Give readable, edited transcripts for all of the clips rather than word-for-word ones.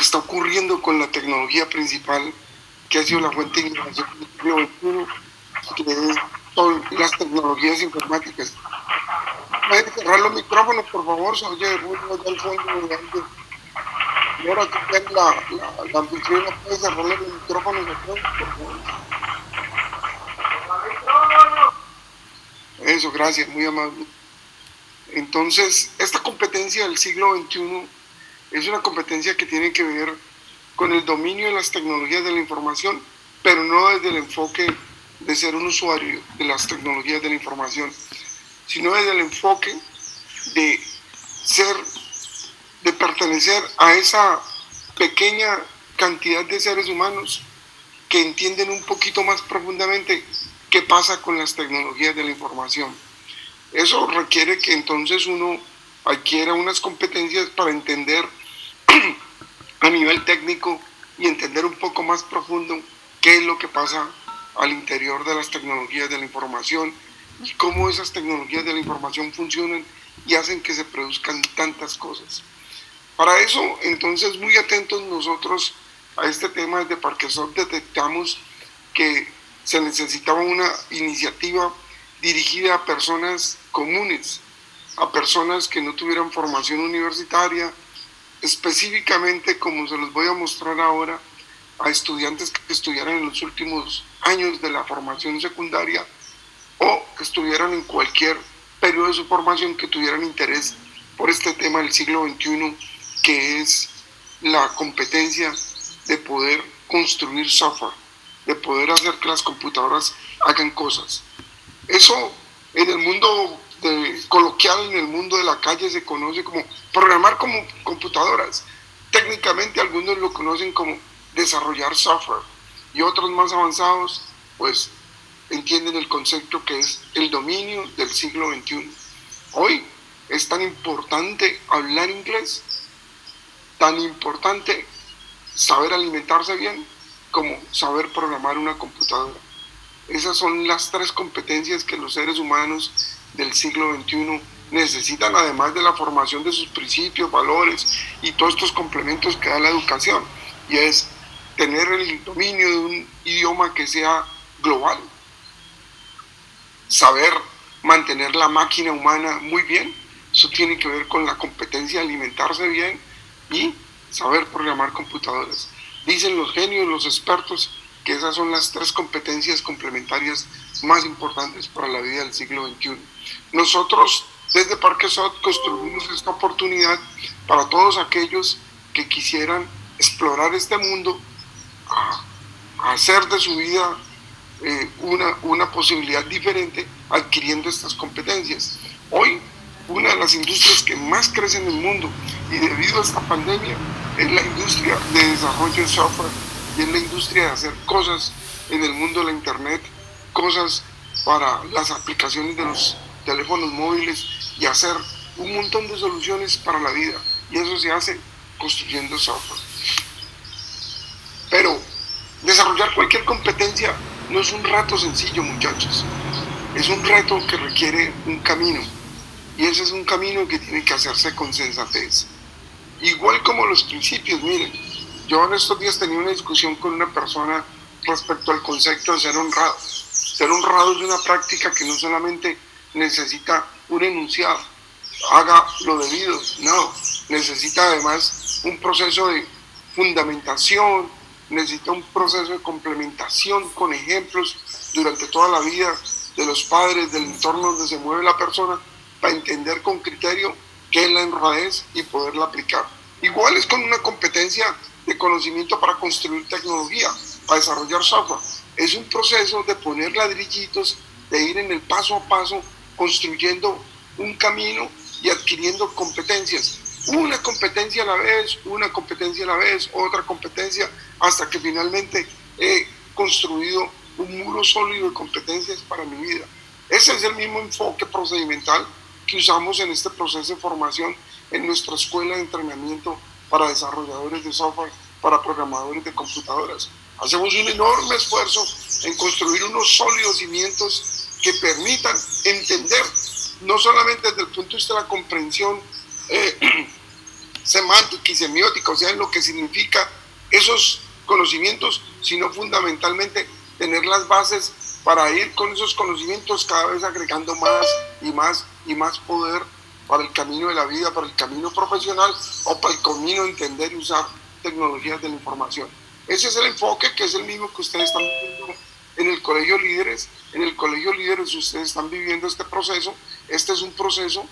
que está ocurriendo con la tecnología principal que ha sido la fuente de innovación del siglo XXI, que son las tecnologías informáticas. ¿Pueden cerrar los micrófonos, por favor? Se oye ruido allá al fondo de alguien. Y ahora tú tienes la anfitriona, puedes cerrarle los micrófonos a todos, por favor. Eso, gracias, muy amable. Entonces, esta competencia del siglo XXI es una competencia que tiene que ver con el dominio de las tecnologías de la información, pero no desde el enfoque de ser un usuario de las tecnologías de la información, sino desde el enfoque de pertenecer a esa pequeña cantidad de seres humanos que entienden un poquito más profundamente qué pasa con las tecnologías de la información. Eso requiere que entonces uno adquiera unas competencias para entender a nivel técnico y entender un poco más profundo qué es lo que pasa al interior de las tecnologías de la información y cómo esas tecnologías de la información funcionan y hacen que se produzcan tantas cosas. Para eso, entonces, muy atentos nosotros a este tema desde Parquesoft detectamos que se necesitaba una iniciativa dirigida a personas comunes, a personas que no tuvieran formación universitaria, específicamente, como se los voy a mostrar ahora, a estudiantes que estudiaran en los últimos años de la formación secundaria o que estuvieran en cualquier periodo de su formación que tuvieran interés por este tema del siglo XXI, que es la competencia de poder construir software, de poder hacer que las computadoras hagan cosas. Eso en el mundo coloquial, en el mundo de la calle, se conoce como programar como computadoras. Técnicamente algunos lo conocen como desarrollar software y otros más avanzados pues entienden el concepto que es el dominio del siglo XXI. Hoy es tan importante hablar inglés, tan importante saber alimentarse bien como saber programar una computadora. Esas son las tres competencias que los seres humanos del siglo XXI necesitan, además de la formación de sus principios, valores y todos estos complementos que da la educación, y es tener el dominio de un idioma que sea global, saber mantener la máquina humana muy bien, eso tiene que ver con la competencia de alimentarse bien y saber programar computadoras. Dicen los genios, los expertos, que esas son las tres competencias complementarias más importantes para la vida del siglo XXI. Nosotros desde Parquesoft construimos esta oportunidad para todos aquellos que quisieran explorar este mundo, a hacer de su vida una posibilidad diferente adquiriendo estas competencias. Hoy, una de las industrias que más crece en el mundo y debido a esta pandemia es la industria de desarrollo de software y es la industria de hacer cosas en el mundo de la internet, cosas para las aplicaciones de los teléfonos móviles y hacer un montón de soluciones para la vida, y eso se hace construyendo software. Pero desarrollar cualquier competencia no es un reto sencillo, muchachos, es un reto que requiere un camino, y ese es un camino que tiene que hacerse con sensatez. Igual como los principios, miren, yo en estos días tenía una discusión con una persona respecto al concepto de ser honrado. Ser honrado es una práctica que no solamente necesita un enunciado, haga lo debido, no, necesita además un proceso de fundamentación, necesita un proceso de complementación con ejemplos durante toda la vida de los padres, del entorno donde se mueve la persona, para entender con criterio qué es la honradez y poderla aplicar. Igual es con una competencia de conocimiento para construir tecnología, para desarrollar software. Es un proceso de poner ladrillitos, de ir en el paso a paso, construyendo un camino y adquiriendo competencias. Una competencia a la vez, una competencia a la vez, otra competencia, hasta que finalmente he construido un muro sólido de competencias para mi vida. Ese es el mismo enfoque procedimental que usamos en este proceso de formación en nuestra escuela de entrenamiento para desarrolladores de software, para programadores de computadoras. Hacemos un enorme esfuerzo en construir unos sólidos cimientos que permitan entender, no solamente desde el punto de vista de la comprensión semántica y semiótica, o sea, en lo que significa esos conocimientos, sino fundamentalmente tener las bases para ir con esos conocimientos cada vez agregando más y más y más poder para el camino de la vida, para el camino profesional o para el camino de entender y usar tecnologías de la información. Ese es el enfoque, que es el mismo que ustedes están viviendo en el Colegio Líderes. En el Colegio Líderes ustedes están viviendo este proceso. Este es un proceso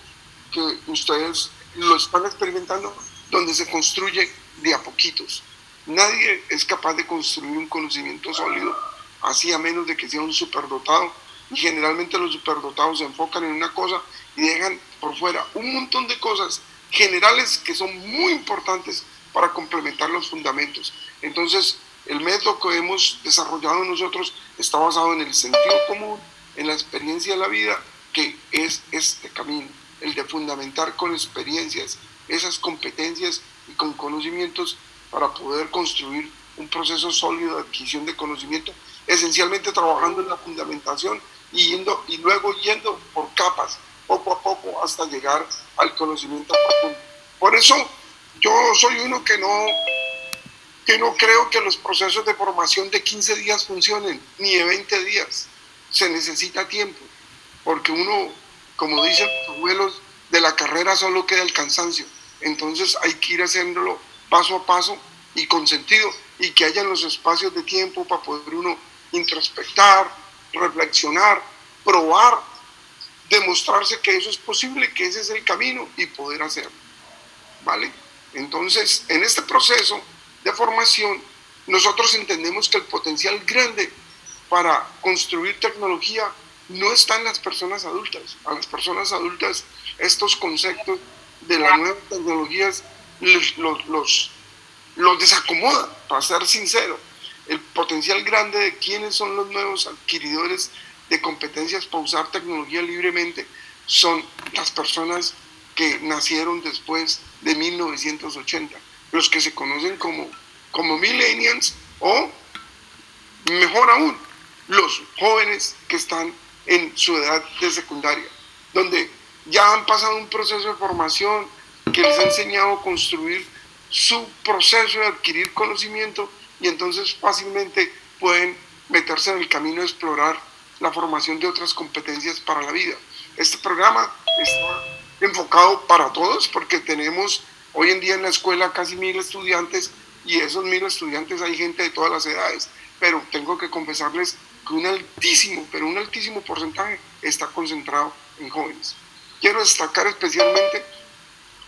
que ustedes lo están experimentando, donde se construye de a poquitos. Nadie es capaz de construir un conocimiento sólido así, a menos de que sea un superdotado, y generalmente los superdotados se enfocan en una cosa y dejan por fuera un montón de cosas generales que son muy importantes para complementar los fundamentos. Entonces, el método que hemos desarrollado nosotros está basado en el sentido común, en la experiencia de la vida, que es este camino, el de fundamentar con experiencias esas competencias y con conocimientos para poder construir un proceso sólido de adquisición de conocimiento, esencialmente trabajando en la fundamentación y luego yendo por capas, poco a poco, hasta llegar al conocimiento profundo. Por eso yo soy uno que no creo que los procesos de formación de 15 días funcionen, ni de 20 días. Se necesita tiempo, porque uno, como dicen los abuelos, de la carrera solo queda el cansancio. Entonces hay que ir haciéndolo paso a paso y con sentido, y que haya los espacios de tiempo para poder uno introspectar, reflexionar, probar, demostrarse que eso es posible, que ese es el camino y poder hacerlo, ¿vale? Entonces, en este proceso de formación, nosotros entendemos que el potencial grande para construir tecnología no está en las personas adultas. A las personas adultas estos conceptos de las nuevas tecnologías los desacomoda, para ser sincero. El potencial grande de quiénes son los nuevos adquiridores de competencias para usar tecnología libremente son las personas que nacieron después de 1980, los que se conocen como millennials, o mejor aún, los jóvenes que están en su edad de secundaria, donde ya han pasado un proceso de formación que les ha enseñado a construir su proceso de adquirir conocimiento, y entonces fácilmente pueden meterse en el camino de explorar la formación de otras competencias para la vida. Este programa está enfocado para todos, porque tenemos hoy en día en la escuela casi 1000 estudiantes, y esos 1000 estudiantes hay gente de todas las edades, pero tengo que confesarles que un altísimo porcentaje está concentrado en jóvenes. Quiero destacar especialmente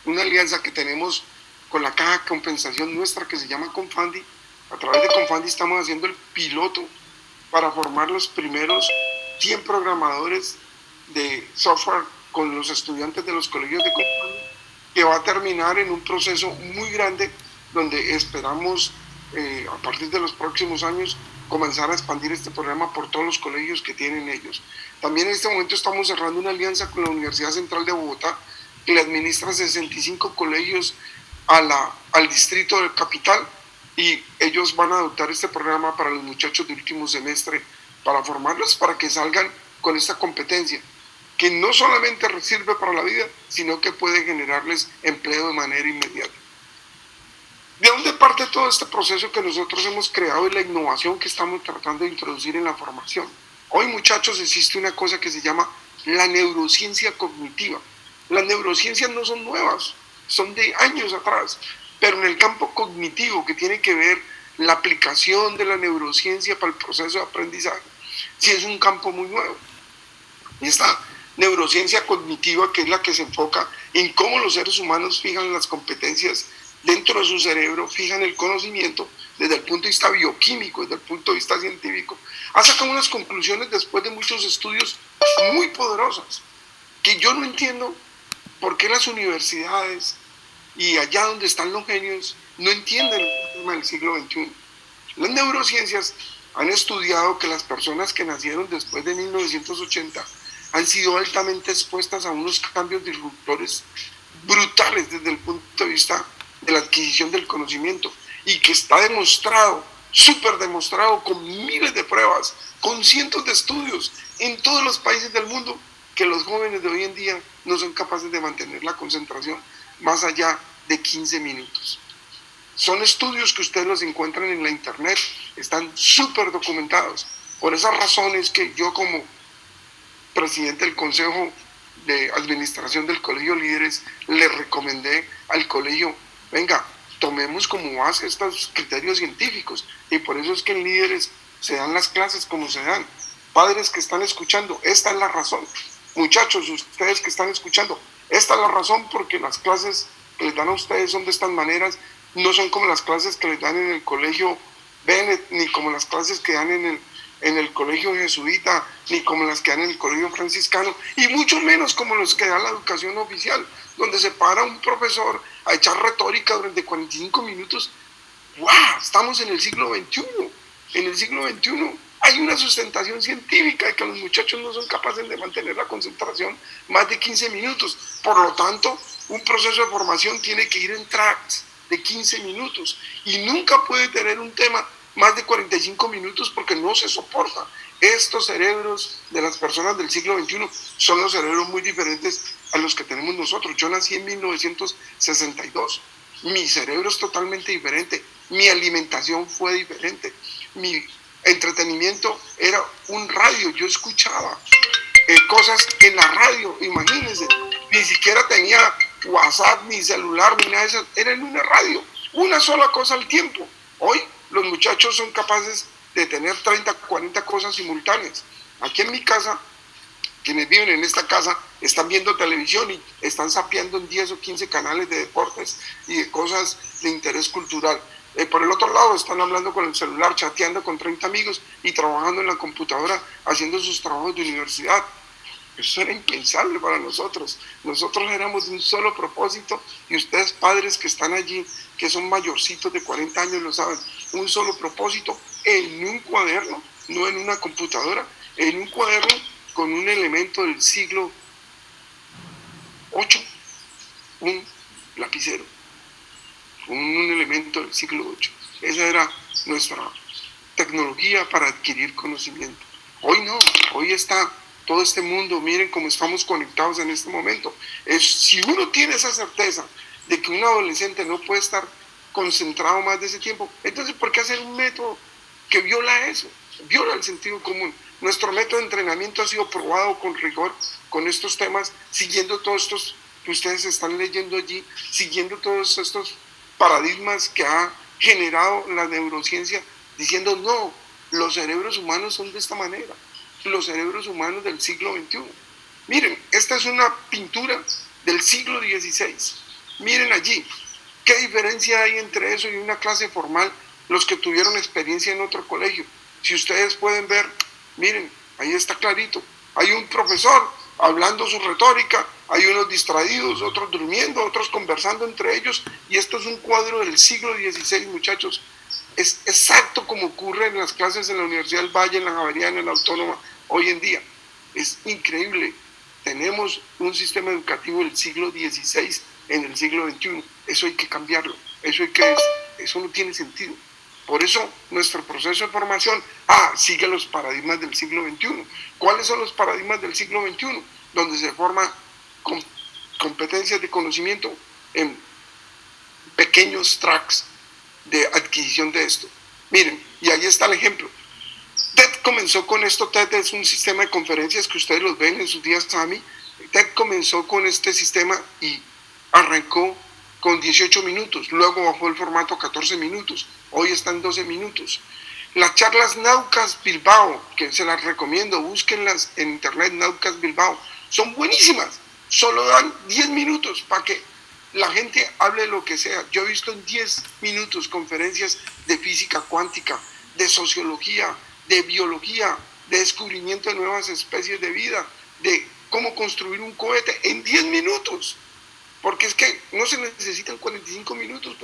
una alianza que tenemos con la caja de compensación nuestra, que se llama Confandi. A través de Confandi estamos haciendo el piloto para formar los primeros 100 programadores de software con los estudiantes de los colegios de Confandi, que va a terminar en un proceso muy grande, donde esperamos a partir de los próximos años comenzar a expandir este programa por todos los colegios que tienen ellos. También en este momento estamos cerrando una alianza con la Universidad Central de Bogotá, que le administra 65 colegios al distrito de Capital, y ellos van a adoptar este programa para los muchachos de último semestre, para formarlos para que salgan con esta competencia, que no solamente sirve para la vida, sino que puede generarles empleo de manera inmediata. ¿De dónde parte todo este proceso que nosotros hemos creado y la innovación que estamos tratando de introducir en la formación? Hoy, muchachos, existe una cosa que se llama la neurociencia cognitiva. Las neurociencias no son nuevas, son de años atrás, pero en el campo cognitivo, que tiene que ver la aplicación de la neurociencia para el proceso de aprendizaje, sí es un campo muy nuevo. Y esta neurociencia cognitiva, que es la que se enfoca en cómo los seres humanos fijan las competencias dentro de su cerebro, fijan el conocimiento desde el punto de vista bioquímico, desde el punto de vista científico, ha sacado unas conclusiones después de muchos estudios muy poderosas, que yo no entiendo por qué las universidades y allá donde están los genios no entienden el tema del siglo XXI. Las neurociencias han estudiado que las personas que nacieron después de 1980 han sido altamente expuestas a unos cambios disruptores brutales desde el punto de vista de la adquisición del conocimiento, y que está demostrado, súper demostrado, con miles de pruebas, con cientos de estudios en todos los países del mundo, que los jóvenes de hoy en día no son capaces de mantener la concentración más allá de 15 minutos. Son estudios que ustedes los encuentran en la internet, están súper documentados. Por esas razones que yo como presidente del Consejo de Administración del Colegio Líderes le recomendé al colegio, venga, tomemos como base estos criterios científicos, y por eso es que en Líderes se dan las clases como se dan. Padres que están escuchando, esta es la razón. Muchachos, ustedes que están escuchando, esta es la razón, porque las clases que les dan a ustedes son de estas maneras, no son como las clases que les dan en el colegio Bennett, ni como las clases que dan en el colegio jesuita, ni como las que dan en el colegio franciscano, y mucho menos como los que dan la educación oficial, donde se para un profesor a echar retórica durante 45 minutos. ¡Wow! Estamos en el siglo XXI. En el siglo XXI hay una sustentación científica de que los muchachos no son capaces de mantener la concentración más de 15 minutos. Por lo tanto, un proceso de formación tiene que ir en tracks de 15 minutos y nunca puede tener un tema más de 45 minutos porque no se soporta. Estos cerebros de las personas del siglo XXI son los cerebros muy diferentes a los que tenemos nosotros. Yo nací en 1962. Mi cerebro es totalmente diferente. Mi alimentación fue diferente. Mi entretenimiento era un radio. Yo escuchaba cosas en la radio, imagínense. Ni siquiera tenía WhatsApp, ni celular, ni nada de eso. Era en una radio. Una sola cosa al tiempo. Hoy los muchachos son capaces de tener 30, 40 cosas simultáneas. Aquí en mi casa, quienes viven en esta casa están viendo televisión y están zapeando en 10 o 15 canales de deportes y de cosas de interés cultural. Por el otro lado están hablando con el celular, chateando con 30 amigos y trabajando en la computadora, haciendo sus trabajos de universidad. Eso era impensable para nosotros. Nosotros éramos de un solo propósito, y ustedes padres que están allí, que son mayorcitos de 40 años, lo saben. Un solo propósito en un cuaderno, no en una computadora, en un cuaderno con un elemento del siglo VIII, un lapicero, con un elemento del siglo VIII. Esa era nuestra tecnología para adquirir conocimiento. Hoy no, hoy está todo este mundo, miren cómo estamos conectados en este momento. Si uno tiene esa certeza de que un adolescente no puede estar concentrado más de ese tiempo, entonces ¿por qué hacer un método que viola eso? Viola el sentido común. Nuestro método de entrenamiento ha sido probado con rigor con estos temas, siguiendo todos estos que ustedes están leyendo allí, siguiendo todos estos paradigmas que ha generado la neurociencia, diciendo no, los cerebros humanos son de esta manera, los cerebros humanos del siglo XXI. Miren, esta es una pintura del siglo XVI. Miren allí, ¿qué diferencia hay entre eso y una clase formal? Los que tuvieron experiencia en otro colegio, si ustedes pueden ver, miren, ahí está clarito. Hay un profesor hablando su retórica, hay unos distraídos, otros durmiendo, otros conversando entre ellos, y esto es un cuadro del siglo XVI, muchachos. Es exacto como ocurre en las clases en la Universidad del Valle, en la Javeriana, en la Autónoma, hoy en día. Es increíble. Tenemos un sistema educativo del siglo XVI en el siglo XXI. Eso hay que cambiarlo. Eso no tiene sentido. Por eso nuestro proceso de formación sigue los paradigmas del siglo XXI. ¿Cuáles son los paradigmas del siglo XXI? Donde se forma competencias de conocimiento en pequeños tracks de adquisición de esto. Miren, y ahí está el ejemplo. TED comenzó con esto. TED es un sistema de conferencias que ustedes los ven en sus días Sami. TED comenzó con este sistema y arrancó con 18 minutos, luego bajó el formato a 14 minutos, hoy está en 12 minutos. Las charlas Naucas Bilbao, que se las recomiendo, búsquenlas en internet, Naucas Bilbao, son buenísimas, solo dan 10 minutos para que la gente hable lo que sea. Yo he visto en 10 minutos conferencias de física cuántica, de sociología, de biología, de descubrimiento de nuevas especies de vida, de cómo construir un cohete en 10 minutos. Porque es que no se necesitan 45 minutos,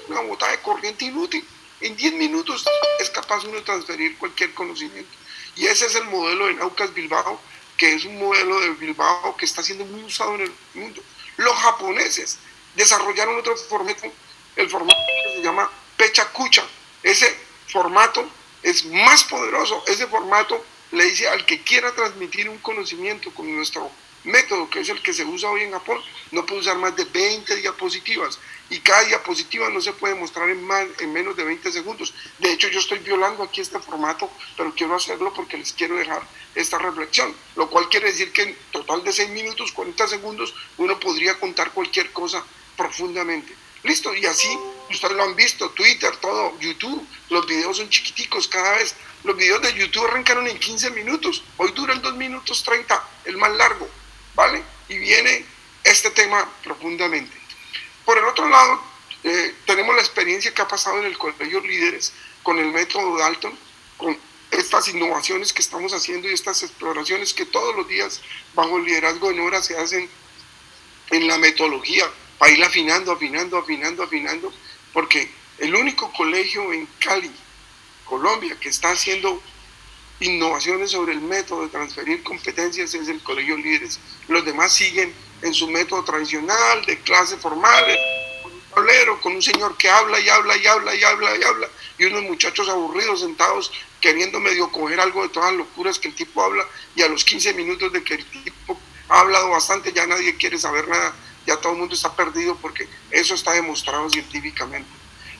una botada de corriente inútil. En 10 minutos es capaz uno de transferir cualquier conocimiento. Y ese es el modelo de Naucas Bilbao, que es un modelo de Bilbao que está siendo muy usado en el mundo. Los japoneses desarrollaron otro formato, el formato que se llama Pecha Kucha. Ese formato es más poderoso. Ese formato le dice al que quiera transmitir un conocimiento con nuestro método, que es el que se usa hoy en Japón, no puede usar más de 20 diapositivas y cada diapositiva no se puede mostrar en menos de 20 segundos. De hecho, yo estoy violando aquí este formato, pero quiero hacerlo porque les quiero dejar esta reflexión, lo cual quiere decir que en total de 6 minutos, 40 segundos, uno podría contar cualquier cosa profundamente. Listo, y así ustedes lo han visto, Twitter, todo, YouTube, los videos son chiquiticos cada vez. Los videos de YouTube arrancaron en 15 minutos, hoy duran 2 minutos 30, el más largo, ¿vale? Y viene este tema profundamente. Por el otro lado, tenemos la experiencia que ha pasado en el Colegio Líderes con el método Dalton, con estas innovaciones que estamos haciendo y estas exploraciones que todos los días bajo el liderazgo de Nora se hacen en la metodología para ir afinando, porque el único colegio en Cali, Colombia, que está haciendo innovaciones sobre el método de transferir competencias es el Colegio Líderes. Los demás siguen en su método tradicional, de clase formal, con un tablero, con un señor que habla y unos muchachos aburridos sentados queriendo medio coger algo de todas las locuras que el tipo habla, y a los 15 minutos de que el tipo ha hablado bastante ya nadie quiere saber nada, ya todo el mundo está perdido porque eso está demostrado científicamente.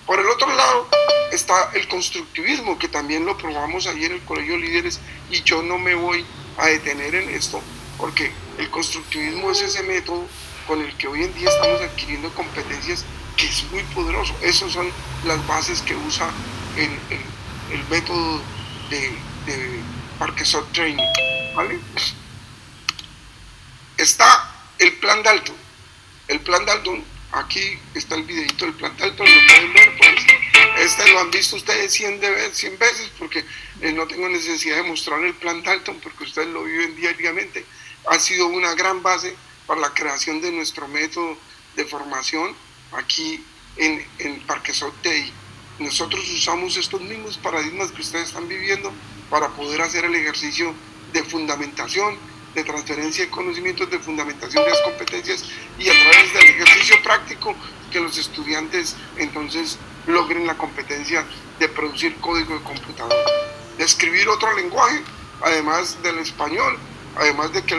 Por el otro lado está el constructivismo, que también lo probamos ayer en el Colegio Líderes, y yo no me voy a detener en esto, porque el constructivismo es ese método con el que hoy en día estamos adquiriendo competencias que es muy poderoso. Esas son las bases que usa el método de Parkinson Training, ¿vale? Está el plan Dalton. El plan Dalton, aquí está el videito del plan Dalton, lo pueden ver, pues. Este lo han visto ustedes 100 veces, porque no tengo necesidad de mostrar el plan Dalton, porque ustedes lo viven diariamente. Ha sido una gran base para la creación de nuestro método de formación aquí en Parquesot TI. Nosotros usamos estos mismos paradigmas que ustedes están viviendo para poder hacer el ejercicio de fundamentación, de transferencia de conocimientos, de fundamentación de las competencias, y a través del ejercicio práctico que los estudiantes entonces logren la competencia de producir código de computadora, de escribir otro lenguaje, además del español, además de que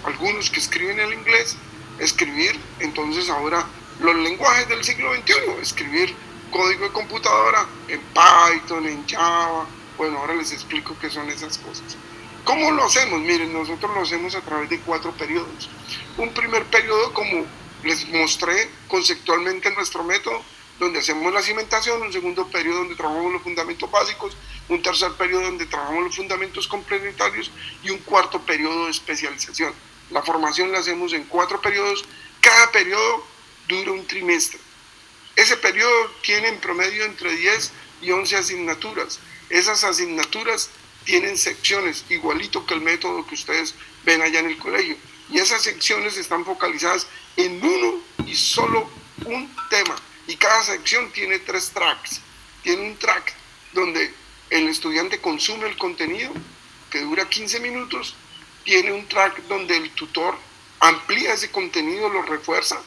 algunos que escriben el inglés, escribir entonces ahora los lenguajes del siglo XXI, escribir código de computadora en Python, en Java. Bueno, ahora les explico qué son esas cosas. ¿Cómo lo hacemos? Miren, nosotros lo hacemos a través de 4 periodos. Un primer periodo, como les mostré conceptualmente en nuestro método, donde hacemos la cimentación, un segundo periodo donde trabajamos los fundamentos básicos, un tercer periodo donde trabajamos los fundamentos complementarios y un cuarto periodo de especialización. La formación la hacemos en 4 periodos, cada periodo dura un trimestre. Ese periodo tiene en promedio entre 10 y 11 asignaturas. Esas asignaturas tienen secciones, igualito que el método que ustedes ven allá en el colegio. Y esas secciones están focalizadas en uno y solo un tema. Y cada sección tiene 3 tracks. Tiene un track donde el estudiante consume el contenido, que dura 15 minutos. Tiene un track donde el tutor amplía ese contenido, lo refuerza,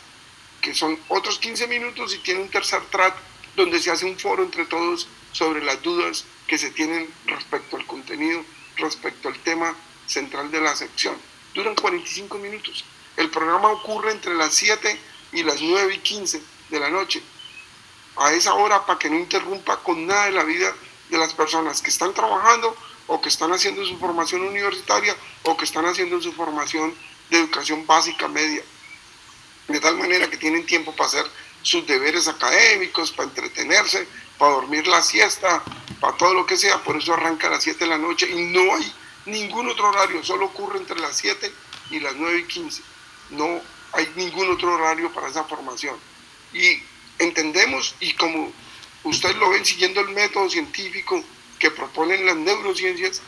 que son otros 15 minutos. Y tiene un tercer track donde se hace un foro entre todos sobre las dudas que se tienen respecto al contenido, respecto al tema central de la sección. Duran 45 minutos. El programa ocurre entre las 7 y las 9:15 de la noche. A esa hora, para que no interrumpa con nada de la vida de las personas que están trabajando o que están haciendo su formación universitaria o que están haciendo su formación de educación básica media. De tal manera que tienen tiempo para hacer sus deberes académicos, para entretenerse, para dormir la siesta, para todo lo que sea. Por eso arranca a las 7 de la noche y no hay ningún otro horario, solo ocurre entre las 7 y las 9:15. No hay ningún otro horario para esa formación. Y entendemos, y como ustedes lo ven siguiendo el método científico que proponen las neurociencias,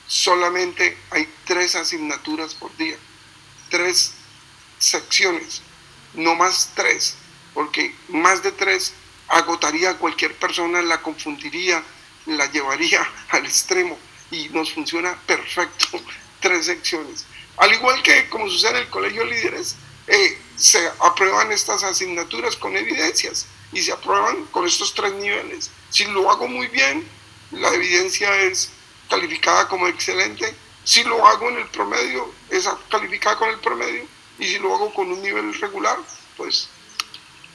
solamente hay 3 asignaturas por día, 3 secciones, no más 3, porque más de 3 agotaría a cualquier persona, la confundiría, la llevaría al extremo, y nos funciona perfecto 3 secciones. Al igual que como sucede en el Colegio Líderes, se aprueban estas asignaturas con evidencias y se aprueban con estos 3 niveles. Si lo hago muy bien, la evidencia es calificada como excelente, Si lo hago en el promedio, es calificada con el promedio, y si lo hago con un nivel regular, pues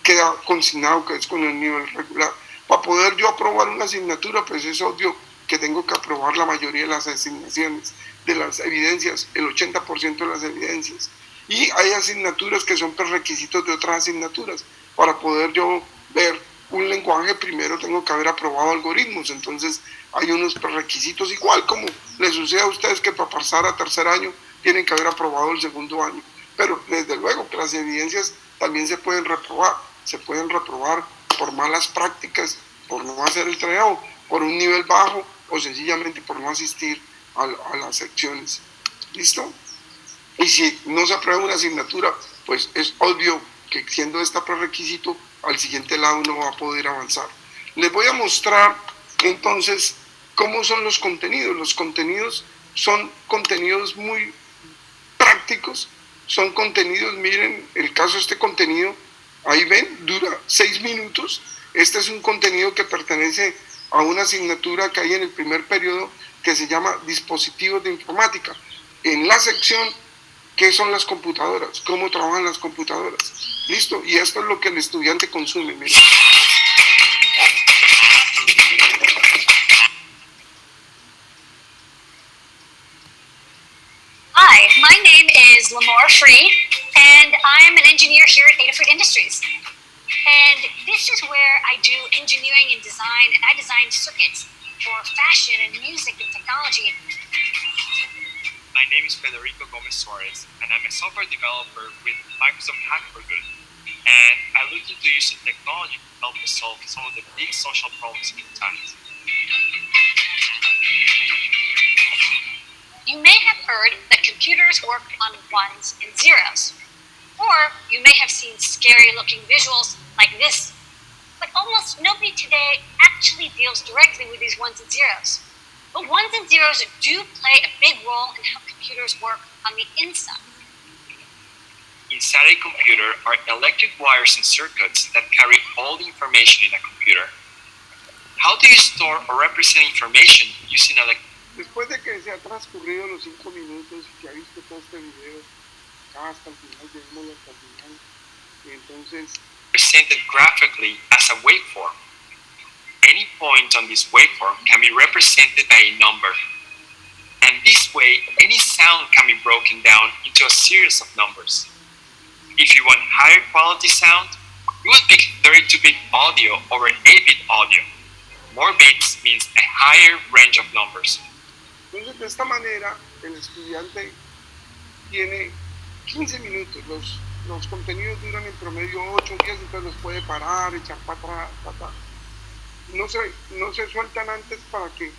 queda consignado que es con el nivel regular. Para poder yo aprobar una asignatura, pues es obvio que tengo que aprobar la mayoría de las asignaciones, de las evidencias, el 80% de las evidencias. Y hay asignaturas que son prerequisitos de otras asignaturas. Para poder yo ver un lenguaje, primero tengo que haber aprobado algoritmos. Entonces hay unos prerequisitos, igual como les sucede a ustedes que para pasar a tercer año tienen que haber aprobado el segundo año. Pero desde luego que las evidencias también se pueden reprobar por malas prácticas, por no hacer el trabajo, por un nivel bajo o sencillamente por no asistir a las secciones. ¿Listo? Y si no se aprueba una asignatura, pues es obvio que siendo esta prerequisito, al siguiente lado no va a poder avanzar. Les voy a mostrar entonces cómo son los contenidos. Los contenidos son contenidos muy prácticos, son contenidos, miren el caso de este contenido, ahí ven, dura 6 minutos. Este es un contenido que pertenece a una asignatura que hay en el primer periodo que se llama dispositivos de informática. En la sección, ¿qué son las computadoras? ¿Cómo trabajan las computadoras? Listo, y esto es lo que el estudiante consume. Miren. Hi, my name is Lamar Free, and I'm an engineer here at Adafruit Industries. And this is where I do engineering and design, and I design circuits for fashion and music and technology. My name is Federico Gomez Suarez, and I'm a software developer with Microsoft Hack for Good. And I look into using technology to help us solve some of the big social problems in times. You may have heard that computers work on ones and zeros. Or you may have seen scary-looking visuals like this. But almost nobody today actually deals directly with these ones and zeros. But ones and zeros do play a big role in how computers work on the inside. Inside a computer are electric wires and circuits that carry all the information in a computer. How do you store or represent information using electric? Después de que se ha transcurrido los 5 minutos y que ha visto todo este video, hasta el final, lleguémoslo hasta el final, y entonces Presented graphically as a waveform. Any point on this waveform can be represented by a number. And this way, any sound can be broken down into a series of numbers. If you want higher quality sound, you would pick 32-bit audio over 8-bit audio. More bits means a higher range of numbers. Entonces, de esta manera, el estudiante tiene 15 minutos. Los contenidos duran en promedio 8 días, entonces los puede parar, echar para atrás, No se sueltan antes para que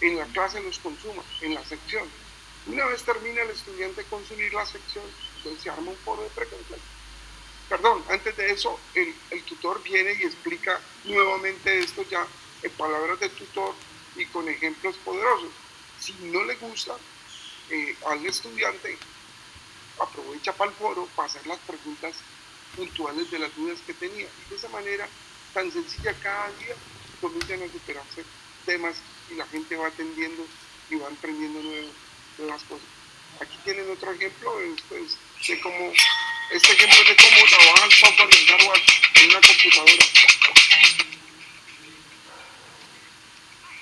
en la clase los consuma, en la sección. Una vez termina el estudiante consumir la sección, entonces se arma un foro de preguntas. Perdón, antes de eso, el tutor viene y explica nuevamente esto ya en palabras del tutor y con ejemplos poderosos. Si no le gusta al estudiante, aprovecha para el foro para hacer las preguntas puntuales de las dudas que tenía. Y de esa manera tan sencilla, cada día comienzan a superarse temas y la gente va atendiendo y va aprendiendo nuevas cosas. Aquí tienen otro ejemplo, pues, este ejemplo es de cómo trabaja el software del hardware en una computadora.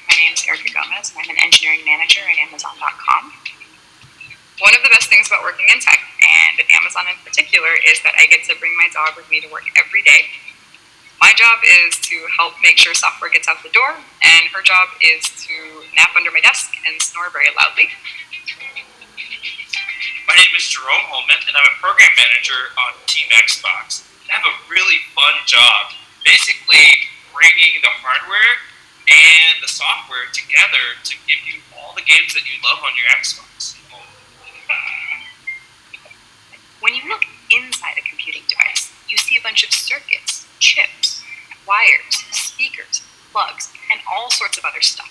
My name is Erica Gomez, and I'm an engineering manager at Amazon.com. One of the best things about working in tech, and at Amazon in particular, is that I get to bring my dog with me to work every day. My job is to help make sure software gets out the door, and her job is to nap under my desk and snore very loudly. My name is Jerome Holman, and I'm a program manager on Team Xbox. I have a really fun job, basically bringing the hardware and the software together to give you all the games that you love on your Xbox. When you look inside a computing device, you see a bunch of circuits, chips, wires, speakers, plugs, and all sorts of other stuff.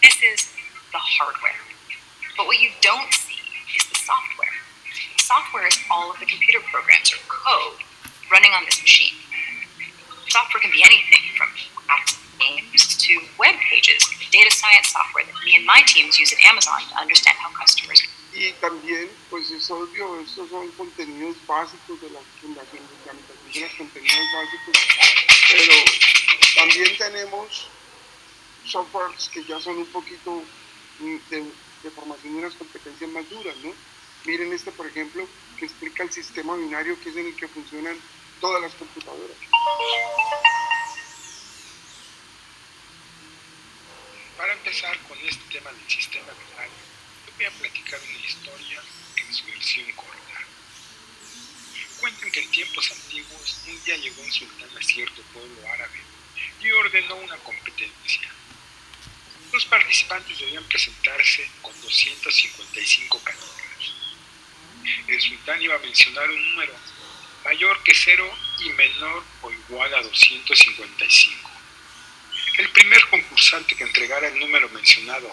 This is the hardware. But what you don't see is the software. The software is all of the computer programs or code running on this machine. Software can be anything from apps and games to web pages, data science software that me and my teams use at Amazon to understand how customers. Y también, pues es obvio, estos son contenidos básicos de la fundación de implementación de los contenidos básicos, pero también tenemos softwares que ya son un poquito de formación de unas competencias más duras, ¿no? Miren este, por ejemplo, que explica el sistema binario, que es en el que funcionan todas las computadoras. Para empezar con este tema del sistema binario, voy a platicar una historia en su versión corta. Cuentan que en tiempos antiguos un día llegó un sultán a cierto pueblo árabe y ordenó una competencia. Los participantes debían presentarse con 255 canicas. El sultán iba a mencionar un número mayor que 0 y menor o igual a 255. El primer concursante que entregara el número mencionado,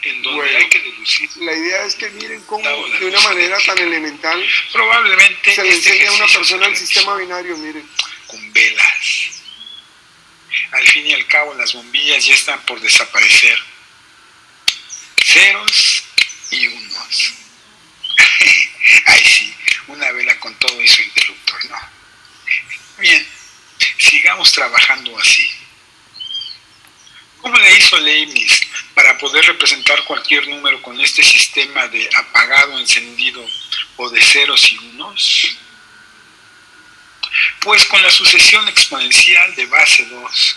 en donde hay que deducir. La idea es que miren cómo de una manera tan elemental probablemente se le enseña a una persona el sistema binario, miren. Con velas. Al fin y al cabo las bombillas ya están por desaparecer. Ceros y unos. Ay sí, una vela con todo y su interruptor, ¿no? Bien, sigamos trabajando así. ¿Cómo le hizo Leibniz para poder representar cualquier número con este sistema de apagado, encendido o de ceros y unos? Pues con la sucesión exponencial de base 2.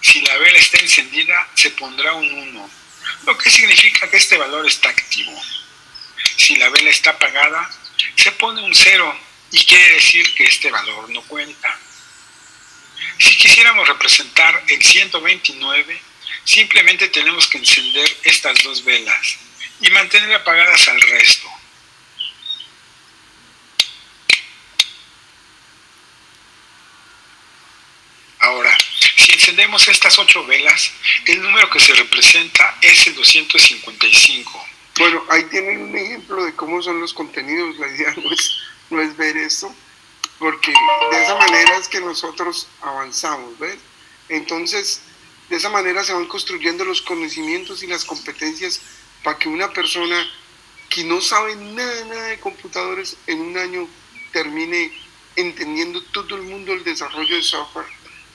Si la vela está encendida, se pondrá un 1, lo que significa que este valor está activo. Si la vela está apagada, se pone un 0 y quiere decir que este valor no cuenta. Si quisiéramos representar el 129, simplemente tenemos que encender estas dos velas y mantener apagadas al resto. Ahora, si encendemos estas 8 velas, el número que se representa es el 255. Bueno, ahí tienen un ejemplo de cómo son los contenidos. La idea no es ver esto, porque de esa manera es que nosotros avanzamos, ¿ves? Entonces, de esa manera se van construyendo los conocimientos y las competencias para que una persona que no sabe nada de computadores en un año termine entendiendo todo el mundo del desarrollo de software,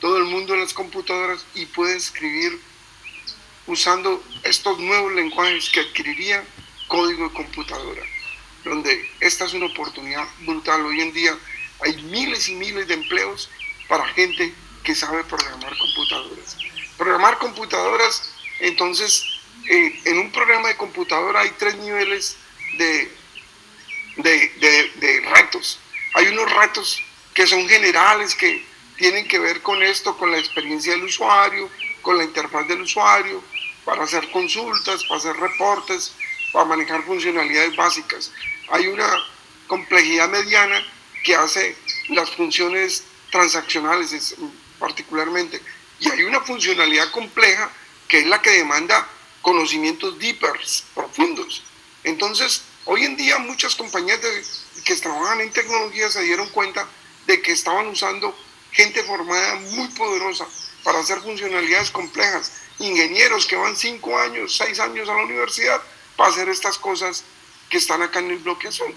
todo el mundo de las computadoras, y pueda escribir usando estos nuevos lenguajes que adquiriría código de computadora, donde esta es una oportunidad brutal. Hoy en día hay miles y miles de empleos para gente que sabe programar computadoras. Programar computadoras, entonces, en un programa de computadora hay 3 niveles de retos. Hay unos retos que son generales, que tienen que ver con esto, con la experiencia del usuario, con la interfaz del usuario, para hacer consultas, para hacer reportes, para manejar funcionalidades básicas. Hay una complejidad mediana que hace las funciones transaccionales particularmente, y hay una funcionalidad compleja que es la que demanda conocimientos deepers, profundos. Entonces, hoy en día muchas compañías que trabajan en tecnología se dieron cuenta de que estaban usando gente formada muy poderosa para hacer funcionalidades complejas, ingenieros que van 5 años, 6 años a la universidad para hacer estas cosas que están acá en el bloque azul.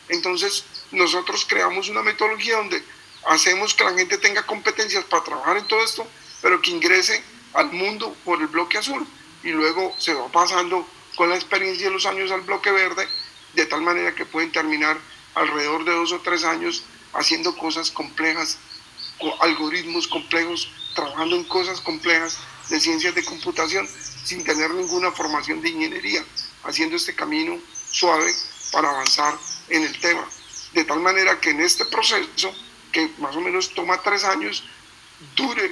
Entonces, nosotros creamos una metodología donde hacemos que la gente tenga competencias para trabajar en todo esto, pero que ingrese al mundo por el bloque azul, y luego se va pasando con la experiencia de los años al bloque verde, de tal manera que pueden terminar alrededor de 2 o 3 años haciendo cosas complejas, algoritmos complejos, trabajando en cosas complejas de ciencias de computación sin tener ninguna formación de ingeniería, haciendo este camino suave para avanzar en el tema. De tal manera que en este proceso, que más o menos toma 3 años, dura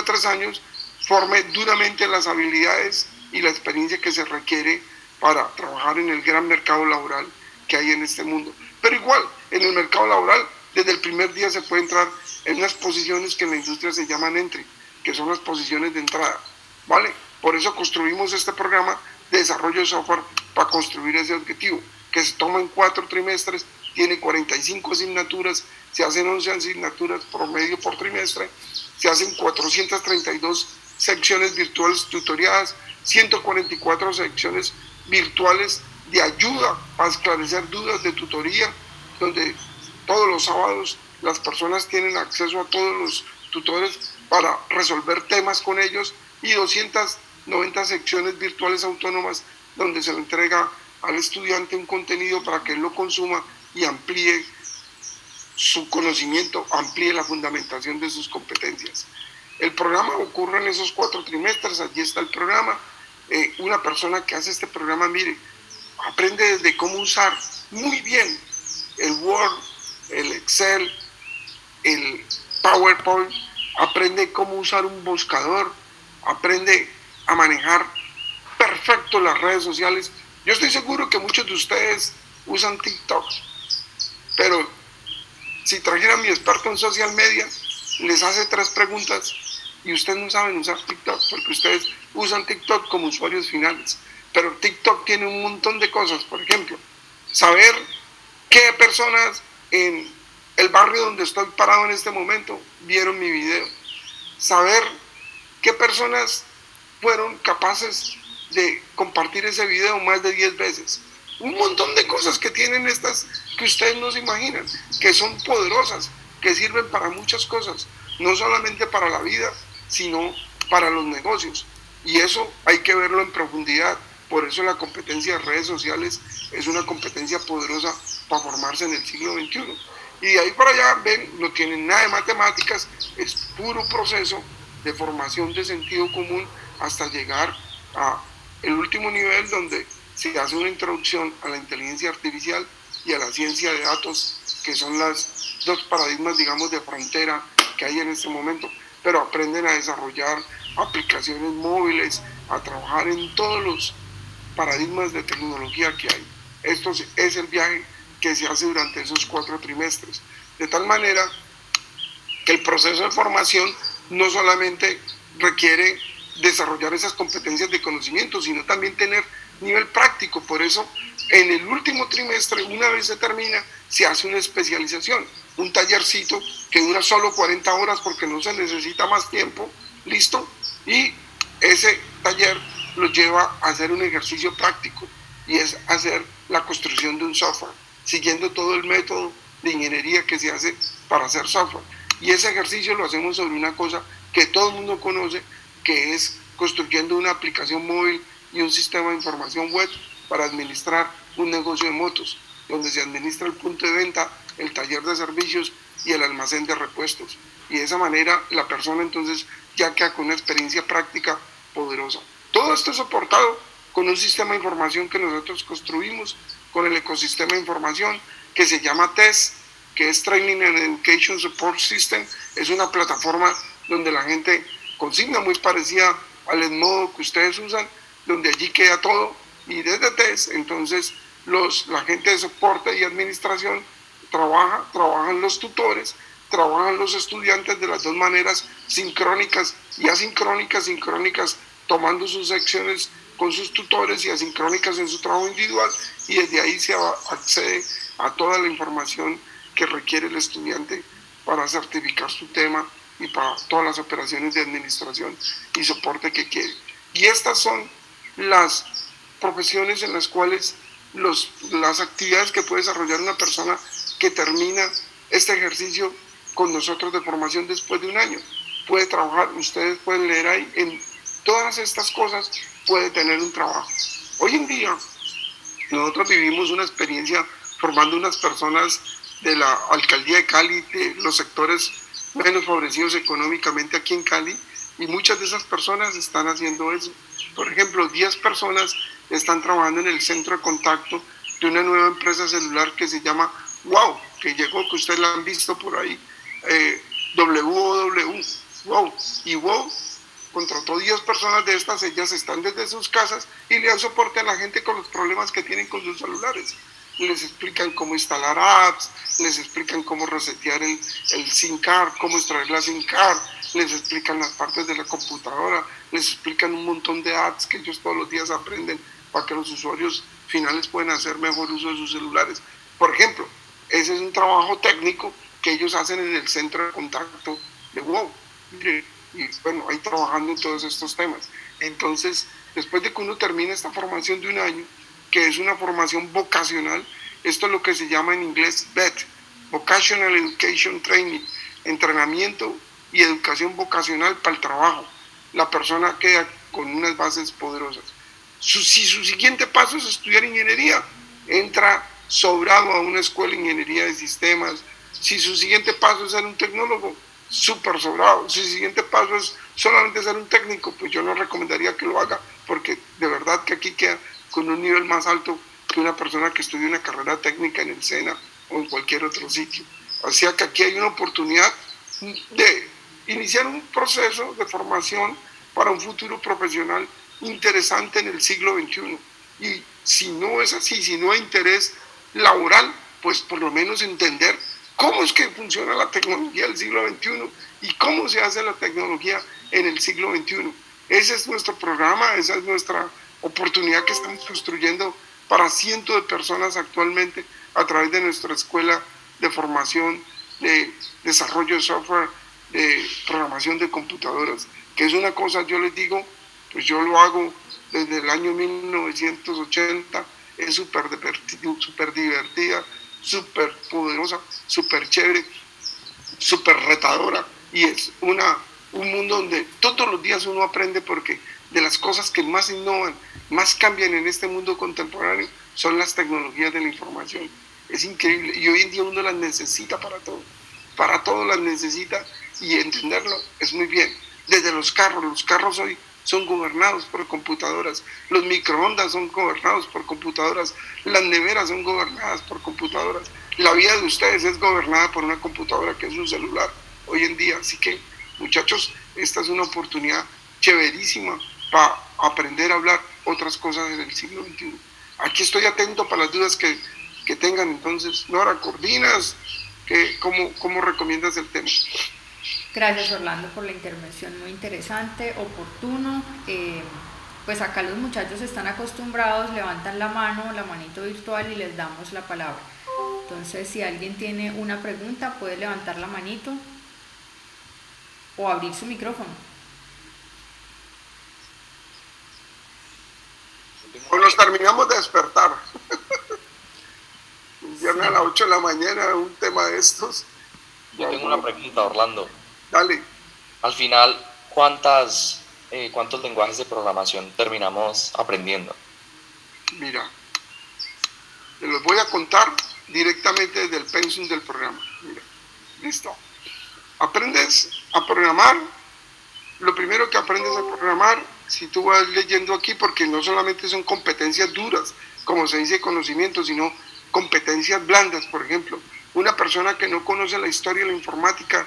3 años, forme duramente las habilidades y la experiencia que se requiere para trabajar en el gran mercado laboral que hay en este mundo. Pero igual, en el mercado laboral, desde el primer día se puede entrar en unas posiciones que en la industria se llaman entry, que son las posiciones de entrada, ¿vale? Por eso construimos este programa de desarrollo de software para construir ese objetivo, que se toma en 4 trimestres, tiene 45 asignaturas, se hacen 11 asignaturas promedio por trimestre, se hacen 432 secciones virtuales tutoriadas, 144 secciones virtuales de ayuda a esclarecer dudas de tutoría, donde todos los sábados las personas tienen acceso a todos los tutores para resolver temas con ellos, y 290 secciones virtuales autónomas donde se le entrega al estudiante un contenido para que él lo consuma y amplíe su conocimiento, amplíe la fundamentación de sus competencias. El programa ocurre en esos 4 trimestres, allí está el programa. Una persona que hace este programa, mire, aprende desde cómo usar muy bien el Word, el Excel, el PowerPoint, aprende cómo usar un buscador, aprende a manejar perfecto las redes sociales. Yo estoy seguro que muchos de ustedes usan TikTok, pero si trajera a mi experto en social media, les hace 3 preguntas y ustedes no saben usar TikTok, porque ustedes usan TikTok como usuarios finales. Pero TikTok tiene un montón de cosas. Por ejemplo, saber qué personas en el barrio donde estoy parado en este momento vieron mi video. Saber qué personas fueron capaces de compartir ese video más de 10 veces. Un montón de cosas que tienen estas que ustedes no se imaginan, que son poderosas, que sirven para muchas cosas, no solamente para la vida, sino para los negocios. Y eso hay que verlo en profundidad. Por eso la competencia de redes sociales es una competencia poderosa para formarse en el siglo XXI. Y de ahí para allá, ven, no tienen nada de matemáticas, es puro proceso de formación de sentido común hasta llegar a el último nivel, donde se hace una introducción a la inteligencia artificial y a la ciencia de datos, que son las 2 paradigmas, digamos, de frontera que hay en este momento. Pero aprenden a desarrollar aplicaciones móviles, a trabajar en todos los paradigmas de tecnología que hay. Esto es el viaje que se hace durante esos 4 trimestres. De tal manera que el proceso de formación no solamente requiere desarrollar esas competencias de conocimiento, sino también tener nivel práctico. Por eso, en el último trimestre, una vez se termina, se hace una especialización, un tallercito que dura solo 40 horas porque no se necesita más tiempo, listo, y ese taller lo lleva a hacer un ejercicio práctico, y es hacer la construcción de un software, siguiendo todo el método de ingeniería que se hace para hacer software. Y ese ejercicio lo hacemos sobre una cosa que todo el mundo conoce, que es construyendo una aplicación móvil y un sistema de información web para administrar un negocio de motos, donde se administra el punto de venta, el taller de servicios y el almacén de repuestos. Y de esa manera la persona entonces ya queda con una experiencia práctica poderosa. Todo esto es soportado con un sistema de información que nosotros construimos con el ecosistema de información que se llama TESS, que es Training and Education Support System. Es una plataforma donde la gente consigna muy parecida al Edmodo que ustedes usan, donde allí queda todo, y desde TESS entonces la gente de soporte y administración trabajan los tutores, trabajan los estudiantes de las 2 maneras, sincrónicas y asincrónicas, sincrónicas tomando sus secciones con sus tutores y asincrónicas en su trabajo individual, y desde ahí se accede a toda la información que requiere el estudiante para certificar su tema y para todas las operaciones de administración y soporte que quiere. Y estas son las profesiones en las cuales las actividades que puede desarrollar una persona que termina este ejercicio con nosotros de formación después de un año. Puede trabajar, ustedes pueden leer ahí, en todas estas cosas puede tener un trabajo. Hoy en día nosotros vivimos una experiencia formando unas personas de la alcaldía de Cali, de los sectores menos favorecidos económicamente aquí en Cali, y muchas de esas personas están haciendo eso. Por ejemplo, 10 personas están trabajando en el centro de contacto de una nueva empresa celular que se llama WOW, que llegó, que ustedes la han visto por ahí, WOW, WOW, y WOW contrató 10 personas de estas. Ellas están desde sus casas y le dan soporte a la gente con los problemas que tienen con sus celulares. Les explican cómo instalar apps, les explican cómo resetear el SIM card, cómo extraer la SIM card, les explican las partes de la computadora, les explican un montón de apps que ellos todos los días aprenden para que los usuarios finales puedan hacer mejor uso de sus celulares. Por ejemplo, ese es un trabajo técnico que ellos hacen en el centro de contacto de WOW. Mire, bueno, ahí trabajando en todos estos temas. Entonces, después de que uno termina esta formación de un año, que es una formación vocacional, esto es lo que se llama en inglés VET, Vocational Education Training, entrenamiento y educación vocacional para el trabajo. La persona queda con unas bases poderosas. Si su siguiente paso es estudiar ingeniería, entra sobrado a una escuela de ingeniería de sistemas. Si su siguiente paso es ser un tecnólogo, súper sobrado. Si su siguiente paso es solamente ser un técnico, pues yo no recomendaría que lo haga, porque de verdad que aquí queda con un nivel más alto que una persona que estudia una carrera técnica en el SENA o en cualquier otro sitio. O sea que aquí hay una oportunidad de iniciar un proceso de formación para un futuro profesional interesante en el siglo XXI. Y si no es así, si no hay interés laboral, pues por lo menos entender cómo es que funciona la tecnología del siglo XXI y cómo se hace la tecnología en el siglo XXI. Ese es nuestro programa, esa es nuestra oportunidad que estamos construyendo para cientos de personas actualmente a través de nuestra escuela de formación, de desarrollo de software, de programación de computadoras, que es una cosa, yo les digo, pues yo lo hago desde el año 1980, es súper divertida, súper poderosa, súper chévere, súper retadora, y es un mundo donde todos los días uno aprende, porque de las cosas que más innovan, más cambian en este mundo contemporáneo, son las tecnologías de la información. Es increíble, y hoy en día uno las necesita para todo las necesita, y entenderlo es muy bien. Desde los carros hoy son gobernados por computadoras, los microondas son gobernados por computadoras, las neveras son gobernadas por computadoras, la vida de ustedes es gobernada por una computadora que es un celular hoy en día. Así que, muchachos, esta es una oportunidad chéverísima para aprender a hablar otras cosas en el siglo XXI. Aquí estoy atento para las dudas que tengan. Entonces, Nora, ¿coordinas? ¿Cómo recomiendas el tema? Gracias, Orlando, por la intervención, muy interesante, oportuno. Pues acá los muchachos están acostumbrados, levantan la mano, la manito virtual, y les damos la palabra. Entonces, si alguien tiene una pregunta, puede levantar la manito o abrir su micrófono. O nos terminamos de despertar. Un viernes a las 8 de la mañana, un tema de estos. Yo tengo una pregunta, Orlando. Dale. Al final, ¿cuántos lenguajes de programación terminamos aprendiendo? Mira, te los voy a contar directamente desde el pensum del programa. Mira, listo. Aprendes a programar. Lo primero que aprendes a programar, si tú vas leyendo aquí, porque no solamente son competencias duras, como se dice conocimiento, sino competencias blandas. Por ejemplo, una persona que no conoce la historia de la informática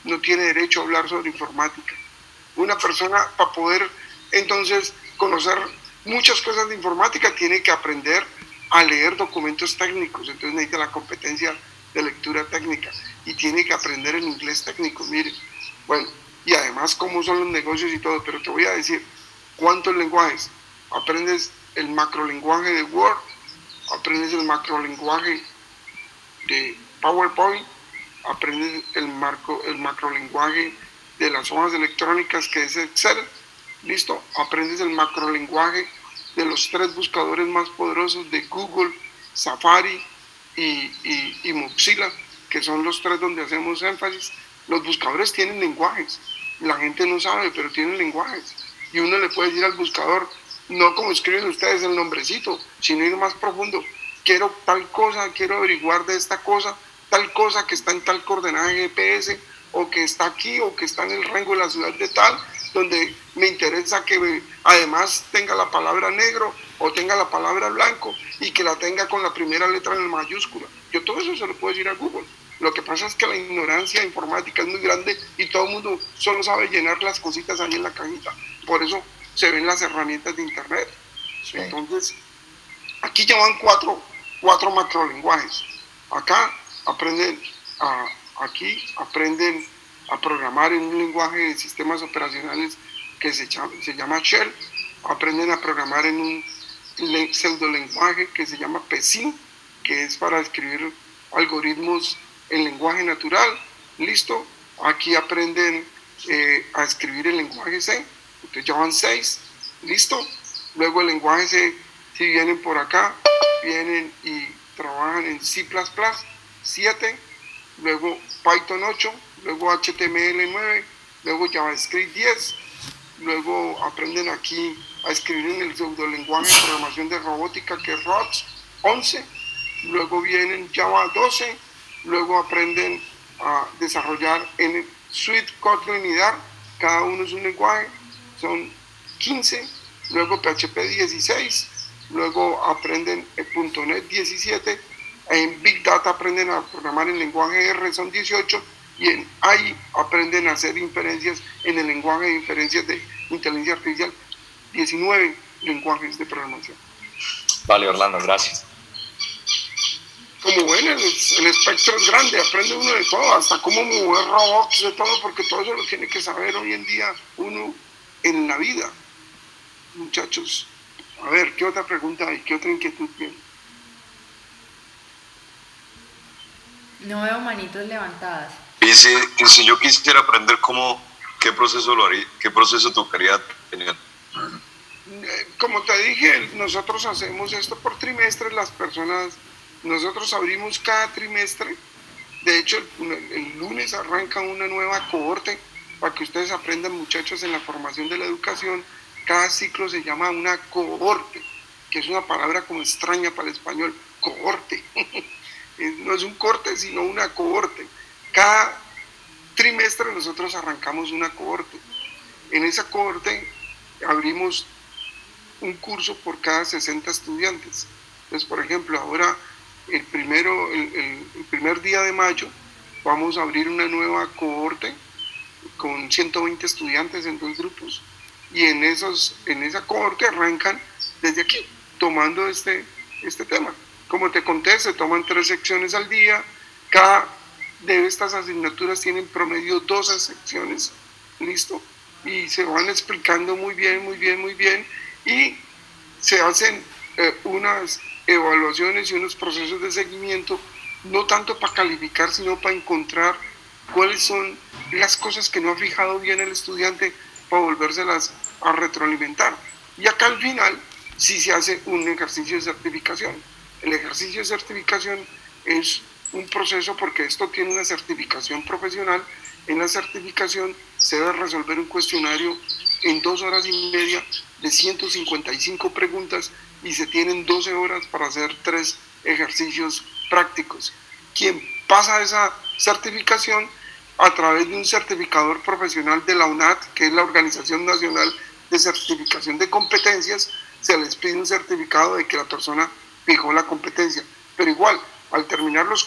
no tiene derecho a hablar sobre informática. Una persona, para poder entonces conocer muchas cosas de informática, tiene que aprender a leer documentos técnicos. Entonces necesita la competencia de lectura técnica y tiene que aprender el inglés técnico. Miren, bueno, y además cómo son los negocios y todo. Pero te voy a decir cuántos lenguajes. Aprendes el macrolenguaje de Word, aprendes el macrolenguaje de PowerPoint, aprendes el macrolenguaje de las hojas electrónicas, que es Excel. Listo, aprendes el macrolenguaje de los 3 buscadores más poderosos de Google, Safari y Mozilla, que son los 3 donde hacemos énfasis. Los buscadores tienen lenguajes, la gente no sabe, pero tienen lenguajes, y uno le puede decir al buscador, no como escriben ustedes el nombrecito, sino ir más profundo. Quiero tal cosa, quiero averiguar de esta cosa, tal cosa que está en tal coordenada GPS, o que está aquí, o que está en el rango de la ciudad de tal, donde me interesa que además tenga la palabra negro o tenga la palabra blanco, y que la tenga con la primera letra en mayúscula. Yo todo eso se lo puedo decir a Google. Lo que pasa es que la ignorancia informática es muy grande y todo el mundo solo sabe llenar las cositas ahí en la cajita. Por eso se ven las herramientas de internet. Sí. Entonces, aquí ya van cuatro macrolenguajes. Acá aprenden a programar en un lenguaje de sistemas operacionales que se llama Shell. Aprenden a programar en un pseudolenguaje que se llama PSIN, que es para escribir algoritmos en lenguaje natural. Listo. Aquí aprenden a escribir el lenguaje C, entonces ya van 6, ¿listo? Luego el lenguaje C, si vienen por acá, vienen y trabajan en C++, 7, luego Python 8, luego HTML 9, luego JavaScript 10, luego aprenden aquí a escribir en el pseudolenguaje de programación de robótica que es ROTS 11, luego vienen Java 12, luego aprenden a desarrollar en el Swift, Kotlin y Dart, cada uno es un lenguaje, son 15, luego PHP 16, luego aprenden .NET 17, en Big Data aprenden a programar en lenguaje R, son 18, y en AI aprenden a hacer inferencias en el lenguaje de inferencias de inteligencia artificial, 19 lenguajes de programación. Vale, Orlando, gracias. Como ven, el espectro es grande, aprende uno de todo, hasta cómo mover robots, de todo, porque todo eso lo tiene que saber hoy en día uno en la vida. Muchachos, a ver, ¿qué otra pregunta hay? ¿Qué otra inquietud tienen? No veo manitos levantadas. Y si yo quisiera aprender qué proceso tocaría tener. Como te dije, nosotros hacemos esto por trimestres, las personas, nosotros abrimos cada trimestre, de hecho el lunes arranca una nueva cohorte para que ustedes aprendan, muchachos, en la formación de la educación. Cada ciclo se llama una cohorte, que es una palabra como extraña para el español, cohorte. No es un corte, sino una cohorte. Cada trimestre nosotros arrancamos una cohorte. En esa cohorte abrimos un curso por cada 60 estudiantes. Entonces, por ejemplo, ahora el primer día de mayo vamos a abrir una nueva cohorte con 120 estudiantes en 2 grupos. Y en esa cohorte arrancan desde aquí, tomando este tema. Como te conté, se toman 3 secciones al día. Cada de estas asignaturas tienen promedio 12 secciones, ¿listo? Y se van explicando muy bien, y se hacen unas evaluaciones y unos procesos de seguimiento, no tanto para calificar, sino para encontrar cuáles son las cosas que no ha fijado bien el estudiante para volvérselas a retroalimentar. Y acá al final sí se hace un ejercicio de certificación. El ejercicio de certificación es un proceso porque esto tiene una certificación profesional. En la certificación se debe resolver un cuestionario en 2 horas y media de 155 preguntas y se tienen 12 horas para hacer 3 ejercicios prácticos. Quien pasa esa certificación a través de un certificador profesional de la UNAT, que es la Organización Nacional de Certificación de Competencias, se les pide un certificado de que la persona fijó la competencia. Pero igual, al terminar los